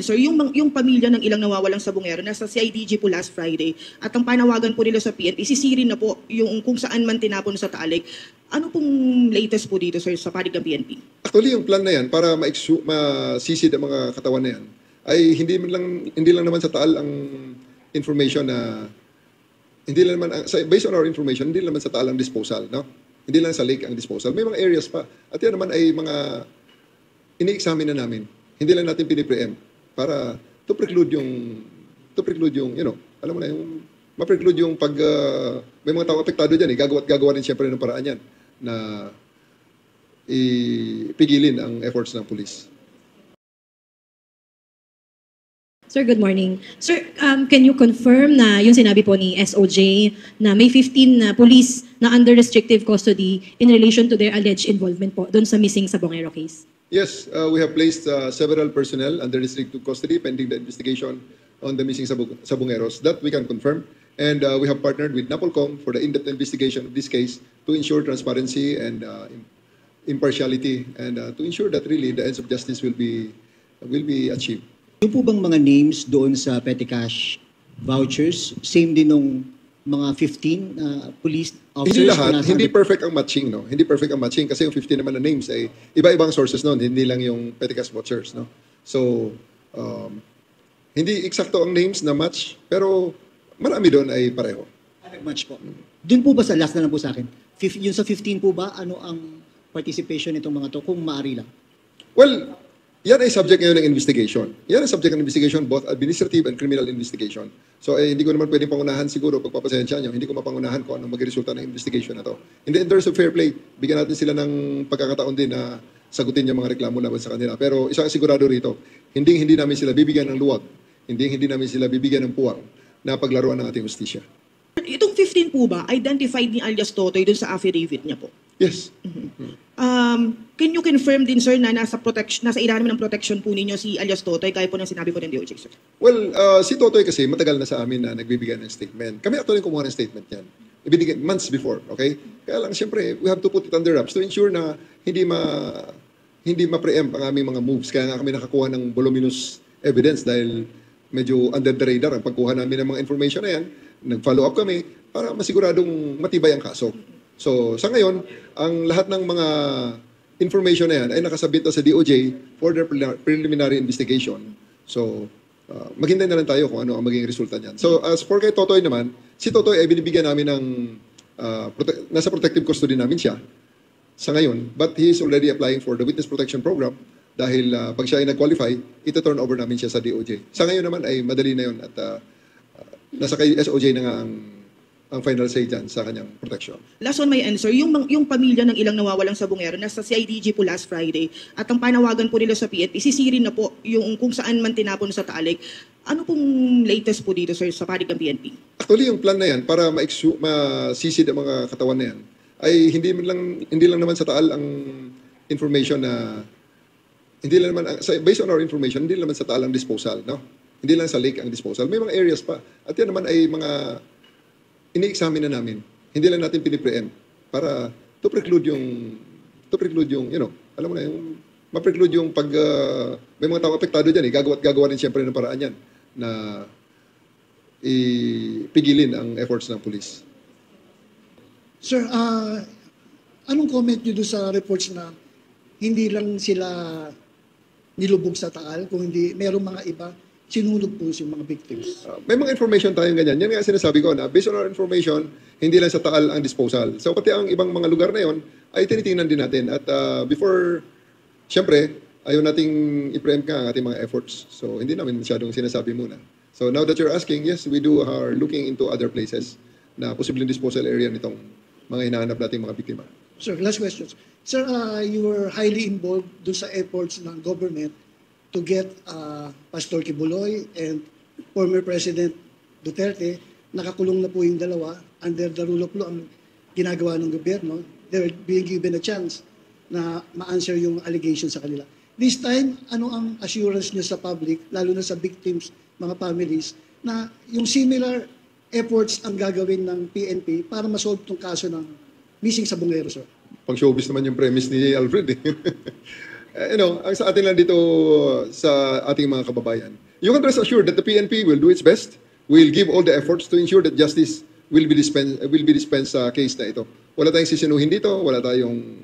Sir, yung pamilya ng ilang nawawalang sabungero nasa CIDG po last Friday at ang panawagan po nila sa PNP, sisirin na po yung kung saan man tinapon sa Taalik. Ano pong latest po dito, sir, sa panig ng PNP? Actually, yung plan na yan para masisid ang mga katawan na yan ay hindi lang naman sa Taal ang information na hindi lang naman based on our information, hindi lang naman sa Taal ang disposal, no? Hindi lang sa lake ang disposal. May mga areas pa. At yan naman ay mga ini-examine na namin. Hindi lang natin pinipreempt para to preclude yung alam mo na yung ma-preclude yung pag may mga tao apektado diyan gagawa rin siyempre ng paraan yan na ipigilin ang efforts ng pulis. Sir, good morning. Sir, can you confirm na yung sinabi po ni SOJ na may 15 na police na under restrictive custody in relation to their alleged involvement po doon sa missing Sabongero case? Yes, we have placed several personnel under restrictive custody pending the investigation on the missing Sabongeros. That we can confirm. And we have partnered with NAPOLCOM for the in-depth investigation of this case to ensure transparency and impartiality and to ensure that really the ends of justice will be achieved. Yung po bang mga names doon sa petty cash vouchers, same din nung mga 15 police officers? Hindi lahat, hindi perfect ang matching, no? Hindi perfect ang matching kasi yung 15 naman na names ay iba-ibang sources noon, hindi lang yung petty cash vouchers, no? So, hindi eksakto ang names na match, pero marami doon ay pareho. Match po. Doon po ba sa last na lang po sa akin? Yung sa 15 po ba, ano ang participation nitong mga to kung maaari lang? Well, yan ay subject ngayon ng investigation. Yan ay subject ng investigation, both administrative and criminal investigation. So, hindi ko naman pwedeng pangunahan siguro, pagpapasensya nyo, hindi ko mapangunahan kung anong magre-resulta ng investigation na to. In terms of fair play, bigyan natin sila ng pagkakataon din na sagutin yung mga reklamo laban sa kanila. Pero isang sigurado rito, hindi namin sila bibigyan ng luwag, hindi namin sila bibigyan ng puwang na paglaruan ng ating justisya. Itong 15 po ba, identified ni alias Totoy dun sa affidavit niya po? Yes. Can you confirm din, sir, na nasa ilalim ng protection po ninyo si alias Totoy, kaya po ng sinabi po ng DOJ, sir? Well, si Totoy kasi matagal na sa amin na nagbibigay ng statement. Kami actually kumuha ng statement yan. Ibinigay months before, okay? Kaya lang, siyempre, we have to put it under wraps to ensure na hindi ma-preempt ang aming mga moves. Kaya nga kami nakakuha ng voluminous evidence dahil medyo under the radar ang pagkuha namin ng mga information na yan. Nag-follow up kami para masiguradong matibay ang kaso. So, sa ngayon, ang lahat ng mga information na yan ay nakasabit na sa DOJ for their preliminary investigation. So, maghintay na lang tayo kung ano ang magiging resulta niyan. So, as for kay Totoy naman, si Totoy ay binibigyan namin ng nasa protective custody namin siya sa ngayon. But he is already applying for the Witness Protection Program dahil pag siya ay nag-qualify, ito-turn over namin siya sa DOJ. Sa ngayon naman ay madali na yun at nasa kay SOJ na nga ang final say dyan sa kanyang protection. Last one, my answer. Yung pamilya ng ilang nawawalang sabungero nasa CIDG po last Friday at ang panawagan po nila sa PNP, sisirin na po yung kung saan man tinapon sa Taalik. Ano pong latest po dito, sir, sa panig ng PNP? Actually, yung plan na yan para masisid ang mga katawan na yan ay hindi lang naman sa Taal ang information na hindi lang naman based on our information, hindi lang naman sa Taal ang disposal, no? Hindi lang sa lake ang disposal. May mga areas pa. At yan naman ay mga ini-examine na namin. Hindi lang natin pinipreempt para to preclude yung alam mo na yung ma-preclude yung pag may mga tao apektado diyan gagawa rin siyempre ng paraan yan na ipigilin ang efforts ng pulis. Sir, anong comment niyo doon sa reports na hindi lang sila nilubog sa Taal, kung hindi merong mga iba sinulog po yung mga victims? May mga information tayong ganyan. Yan nga sinasabi ko na based on our information, hindi lang sa Taal ang disposal. So pati ang ibang mga lugar na yon ay tinitingnan din natin. At before, siyempre, ayaw nating i-preempt nga ang ating mga efforts. So hindi namin masyadong sinasabi muna. So now that you're asking, yes, we are looking into other places na posibleng disposal area nitong mga hinahanap nating mga biktima. Sir, last questions. Sir, you were highly involved doon sa efforts ng government to get Pastor Kibuloy and former President Duterte. Nakakulong na po yung dalawa under the rule of law ang ginagawa ng gobyerno. They're being given a chance na ma-answer yung allegations sa kanila. This time, ano ang assurance niyo sa public, lalo na sa victims, mga families, na yung similar efforts ang gagawin ng PNP para masolve itong kaso ng missing Sabongero, sir? Pang showbiz naman yung premise ni Alfred. Ang sa atin lang dito sa ating mga kababayan, you can rest assured that the PNP will do its best, will give all the efforts to ensure that justice will be dispensed sa case na ito. Wala tayong sisinuhin dito, wala tayong